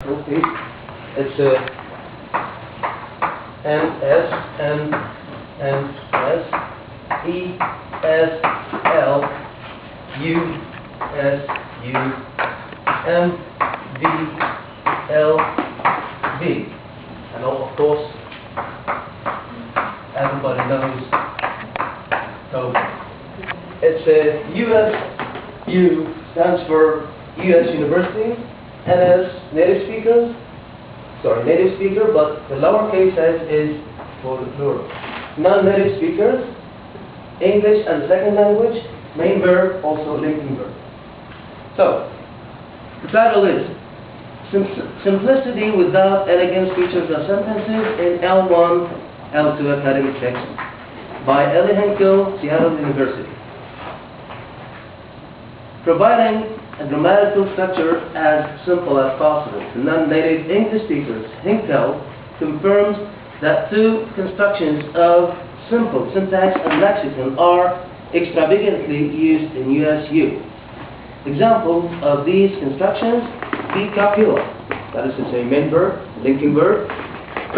Okay, it's NSNSESUMVLV, and of course everybody knows Kaaظm. It's U stands for U.S. University. NS native speaker, but the lowercase s is for the plural. Non-native speakers, English as a second language, main verb, also linking verb. So, the title is Simplicity Without Elegance Features of Sentences in L1, L2 Academic Text by Ellie Henkel, Seattle University. Providing a grammatical structure as simple as possible to non-native English speakers, Henkel confirms that two constructions of simple syntax and lexicon are extravagantly used in USU. Examples of these constructions: be copula, that is to say main verb, linking verb,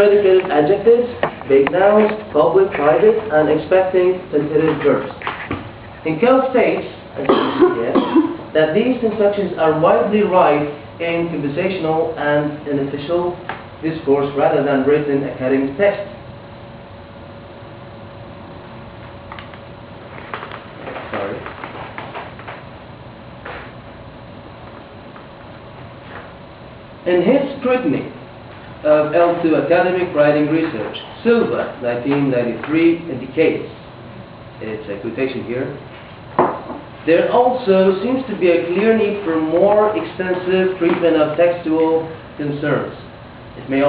predicative adjectives, vague nouns, public, private, and expecting tentative verbs. Henkel states, that these constructions are widely right in conversational and in official discourse rather than written academic text. In his scrutiny of L2 academic writing research, Silva, 1993, indicates, it's a quotation here, there also seems to be a clear need for more extensive treatment of textual concerns. It may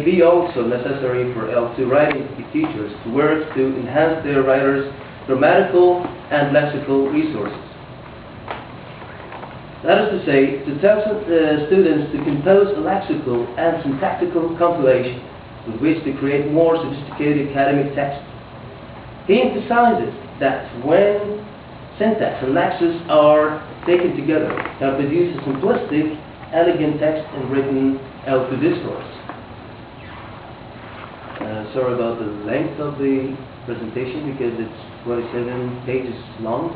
be also necessary for L2 writing teachers to work to enhance their writers' grammatical and lexical resources. That is to say, to tell students to compose a lexical and syntactical compilation with which to create more sophisticated academic text. He emphasizes that when syntax and lexis are taken together, can produce a simplistic, elegant text in written L2 discourse. Sorry about the length of the presentation because it's 27 pages long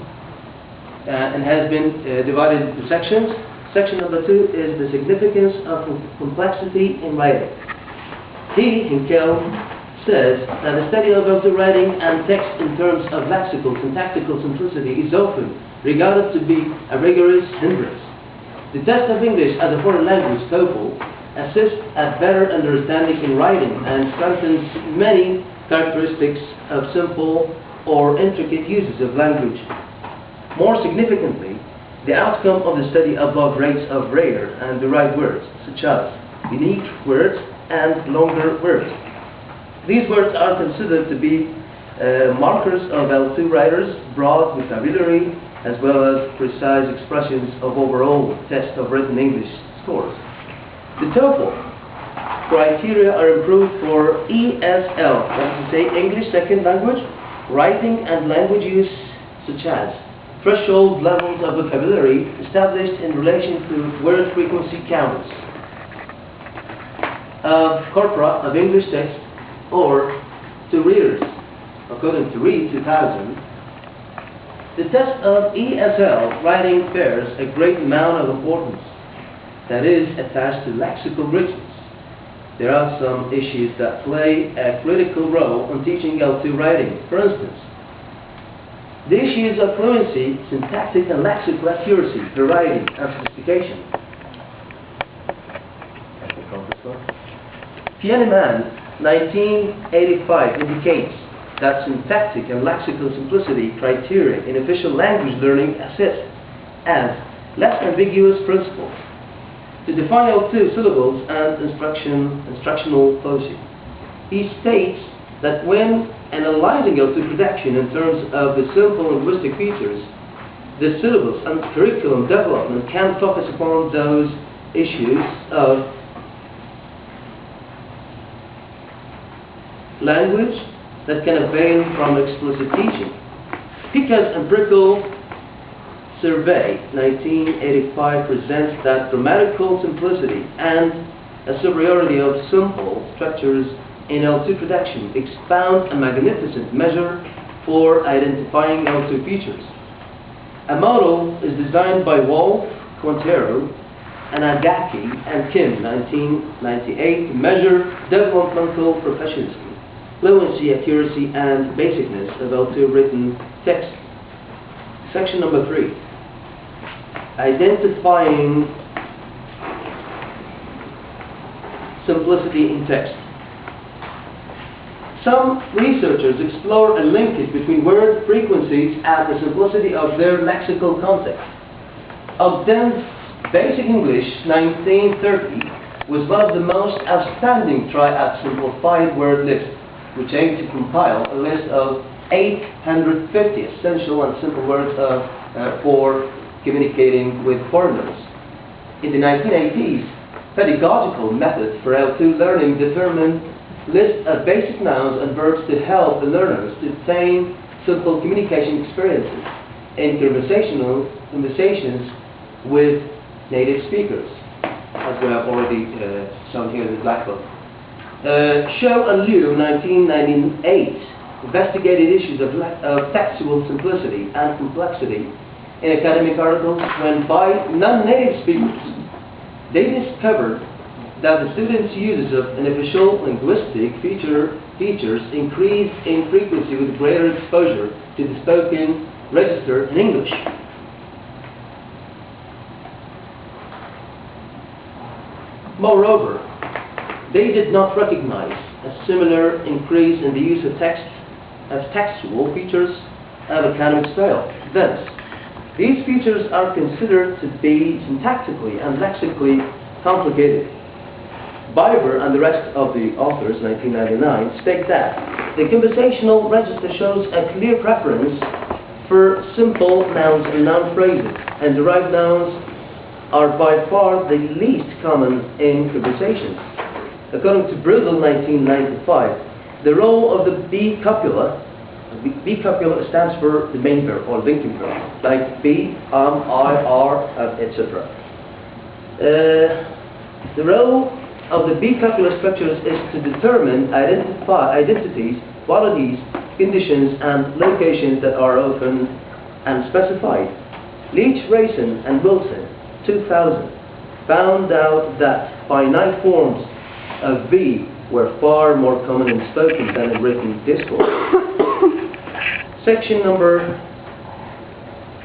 and has been divided into sections. Section number 2 is the significance of complexity in writing. Henkel says that the study of L2 writing and text in terms of lexical, syntactical simplicity is often regarded to be a rigorous hindrance. The test of English as a foreign language, TOEFL, assists at better understanding in writing and strengthens many characteristics of simple or intricate uses of language. More significantly, the outcome of the study above rates of rare and derived words, such as unique words and longer words. These words are considered to be markers of L2 writers' broad vocabulary as well as precise expressions of overall test of written English scores. The TOEFL criteria are improved for ESL, that is to say English second language, writing and language use, such as threshold levels of vocabulary established in relation to word frequency counts of corpora of English text, or to readers, according to Reed 2000. The test of ESL writing bears a great amount of importance that is attached to lexical richness. There are some issues that play a critical role in teaching L2 writing. For instance, the issues of fluency, syntactic and lexical accuracy, variety, and sophistication. Pianiman 1985 indicates that syntactic and lexical simplicity criteria in official language learning assist as less ambiguous principles to define L2 syllables and instructional policy. He states that when analyzing L2 production in terms of the simple linguistic features, the syllabus and curriculum development can focus upon those issues of language that can avail from explicit teaching, because empirical Survey 1985 presents that grammatical simplicity and a superiority of simple structures in L2 production expound a magnificent measure for identifying L2 features. A model is designed by Wolf, Quintero, Anagaki, and Kim 1998 to measure developmental proficiency, fluency, accuracy, and basicness of L2 written text. Section number 3. Identifying simplicity in text. Some researchers explore a linkage between word frequencies and the simplicity of their lexical context. Ogden's Basic English 1930 was one of the most outstanding try at simplified word lists, which aimed to compile a list of 850 essential and simple words for communicating with foreigners. In the 1980s, pedagogical methods for L2 learning determined lists of basic nouns and verbs to help the learners to obtain simple communication experiences in conversations with native speakers, as we have already shown here in the Black Book. Shou and Liu, 1998, investigated issues of textual simplicity and complexity in academic articles when by non-native speakers. They discovered that the students' uses of unofficial linguistic features increased in frequency with greater exposure to the spoken register in English. Moreover, they did not recognize a similar increase in the use of text as textual features of academic style. Thus, these features are considered to be syntactically and lexically complicated. Biber and the rest of the authors, 1999, state that the conversational register shows a clear preference for simple nouns and noun phrases, and derived nouns are by far the least common in conversations. According to Brudel, 1995, the role of the B copula stands for the main verb or linking verb, like be, I, are, etc. The role of the B copula structures is to determine identities, qualities, conditions, and locations that are often unspecified. Leach, Rayson, and Wilson, 2000, found out that finite forms of B were far more common in spoken than in written discourse. Section number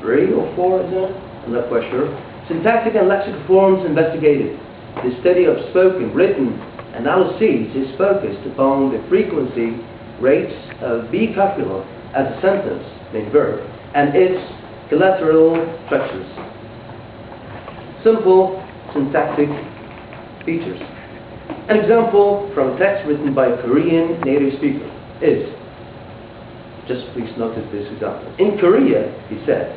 3 or 4, is it? I'm not quite sure. Syntactic and lexical forms investigated. The study of spoken, written analyses is focused upon the frequency rates of B copula as a sentence, main verb, and its collateral structures. Simple syntactic features. An example from a text written by a Korean native speaker is, just please notice this example. In Korea, he said,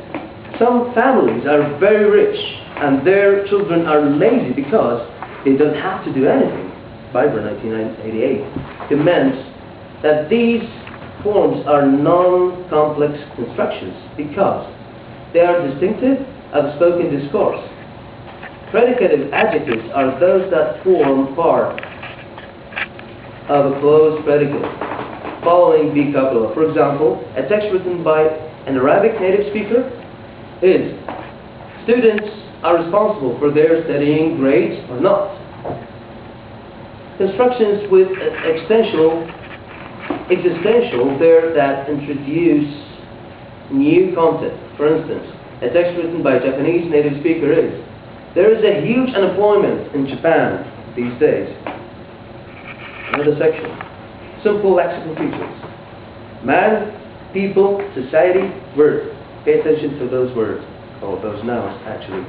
some families are very rich and their children are lazy because they don't have to do anything. Biber, 1988, comments that these forms are non-complex constructions because they are distinctive of spoken discourse. Predicative adjectives are those that form part of a closed predicate following B copula. For example, a text written by an Arabic native speaker is, students are responsible for their studying grades or not. Constructions with existential there that introduce new content. For instance, a text written by a Japanese native speaker is, there is a huge unemployment in Japan these days. Another section. Simple lexical features. Man, people, society, word. Pay attention to those words, or those nouns actually.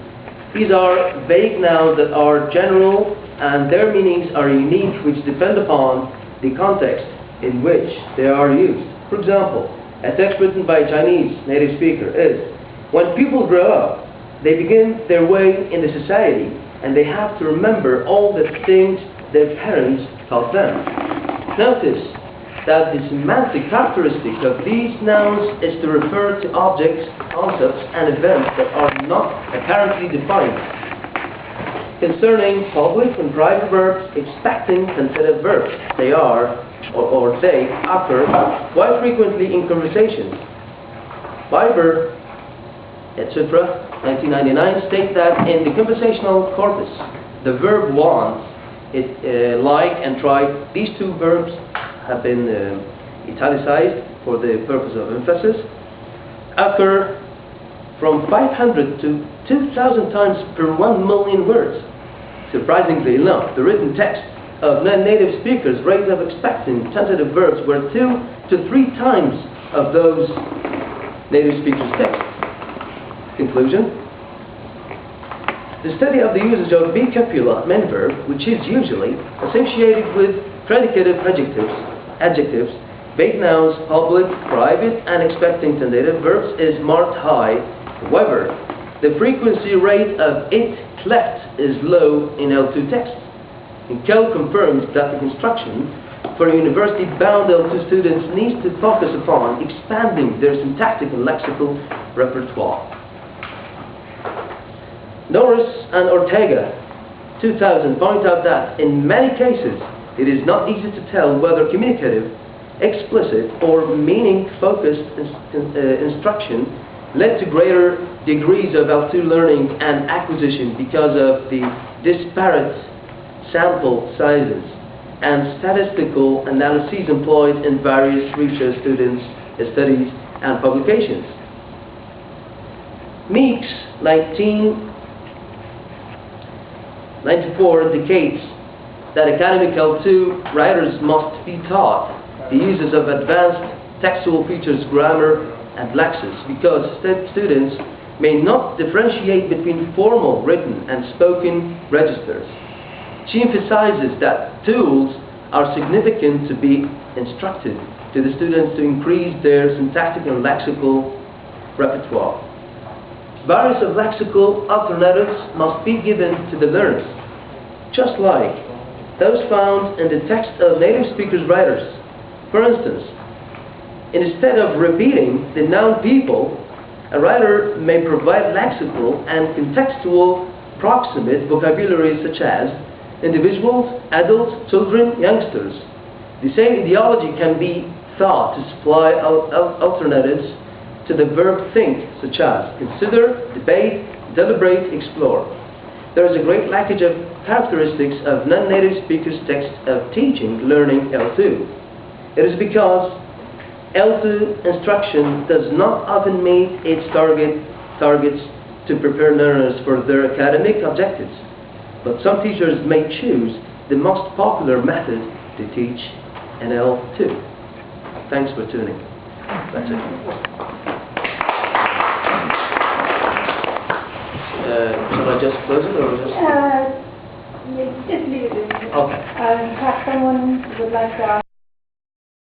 These are vague nouns that are general and their meanings are unique, which depend upon the context in which they are used. For example, a text written by a Chinese native speaker is, when people grow up, they begin their way in the society and they have to remember all the things their parents taught them. Notice that the semantic characteristic of these nouns is to refer to objects, concepts, and events that are not apparently defined. Concerning public and private verbs, expecting transitive verbs, they are, or they occur quite frequently in conversations. Biber, etc., 1999, states that in the conversational corpus, the verb want, like and try, these two verbs have been italicized for the purpose of emphasis, occur from 500 to 2,000 times per 1 million words. Surprisingly enough, the written text of non-native speakers' rate of expecting tentative verbs were 2 to 3 times of those native speakers' texts. Conclusion: the study of the usage of be copula main verb, which is usually associated with predicative adjectives, base nouns, public, private, and expecting tentative verbs, is marked high. However, the frequency rate of it cleft is low in L2 texts. Kel confirms that the construction for university-bound L2 students needs to focus upon expanding their syntactic and lexical repertoire. Norris and Ortega, 2000, point out that in many cases it is not easy to tell whether communicative, explicit, or meaning-focused instruction led to greater degrees of L2 learning and acquisition because of the disparate sample sizes and statistical analyses employed in various research studies and publications. Meeks, 1994, indicates that academic L2 writers must be taught the uses of advanced textual features, grammar, and lexis, because students may not differentiate between formal, written, and spoken registers. She emphasizes that tools are significant to be instructed to the students to increase their syntactic and lexical repertoire. Various of lexical alternatives must be given to the learners, just like those found in the text of native speakers' writers. For instance, instead of repeating the noun people, a writer may provide lexical and contextual proximate vocabulary such as individuals, adults, children, youngsters. The same ideology can be thought to supply alternatives to the verb think, such as consider, debate, deliberate, explore. There is a great lackage of characteristics of non-native speakers' texts of teaching, learning L2. It is because L2 instruction does not often meet its targets to prepare learners for their academic objectives, but some teachers may choose the most popular method to teach in L2. Thanks for tuning. That's it. Shall I just close it or just? Just leave it. Okay. Perhaps someone would like to ask.